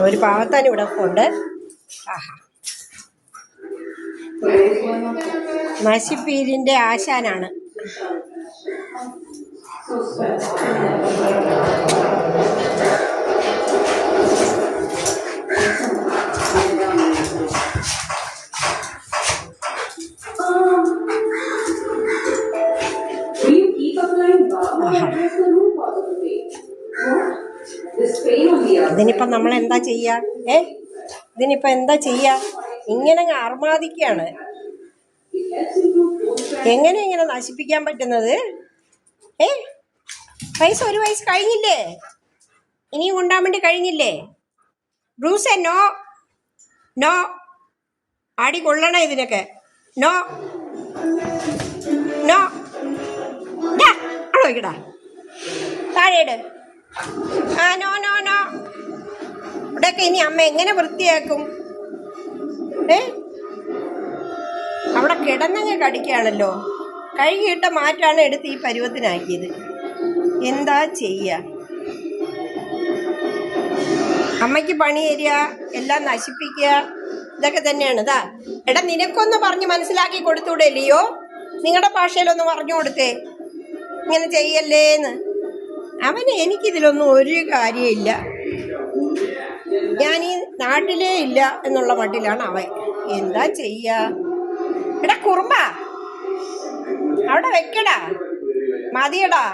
ഒരു പാവത്താൻ ഇവിടെ ഉണ്ട്. ആഹാ, നശിപ്പീരിൻ്റെ ആശാനാണ്. ഇതിനിപ്പം നമ്മൾ എന്താ ചെയ്യുക? ഇതിനിപ്പം എന്താ ചെയ്യുക? ഇങ്ങനെ അർമാദിക്കുകയാണ്. എങ്ങനെ ഇങ്ങനെ നശിപ്പിക്കാൻ പറ്റുന്നത്? ഒരു വയസ്സ് കഴിഞ്ഞില്ലേ? ഇനിയും കൊണ്ടാൻ വേണ്ടി കഴിഞ്ഞില്ലേ? ബ്രൂസേ, നോ നോ, ആടി കൊള്ളണേ ഇതിനൊക്കെ. നോ നോ, ആണോ ഇക്കടാ താഴേട്. No no no. ഇവിടെയൊക്കെ ഇനി അമ്മ എങ്ങനെ വൃത്തിയാക്കും? അവിടെ കിടന്നങ്ങ് കടിക്കുകയാണല്ലോ. കഴുകിയിട്ട മാറ്റാണ് എടുത്ത് ഈ പരുവത്തിനാക്കിയത്. എന്താ ചെയ്യുക? അമ്മയ്ക്ക് പണി തരിക, എല്ലാം നശിപ്പിക്കുക, ഇതൊക്കെ തന്നെയാണ്. എടാ, നിനക്കൊന്ന് പറഞ്ഞ് മനസ്സിലാക്കി കൊടുത്തൂടെ ലിയോ? നിങ്ങളുടെ ഭാഷയിലൊന്ന് പറഞ്ഞു കൊടുത്തേ ഇങ്ങനെ ചെയ്യല്ലേന്ന്. അവന് എനിക്കിതിലൊന്നും ഒരു കാര്യമില്ല. ഞാൻ ഈ നാട്ടിലേ ഇല്ല എന്നുള്ള മട്ടിലാണ് അവൻ. എന്താ ചെയ്യാ? എടാ കുറുമ്പ, അവിടെ വെക്കടാ, മതിയടാ.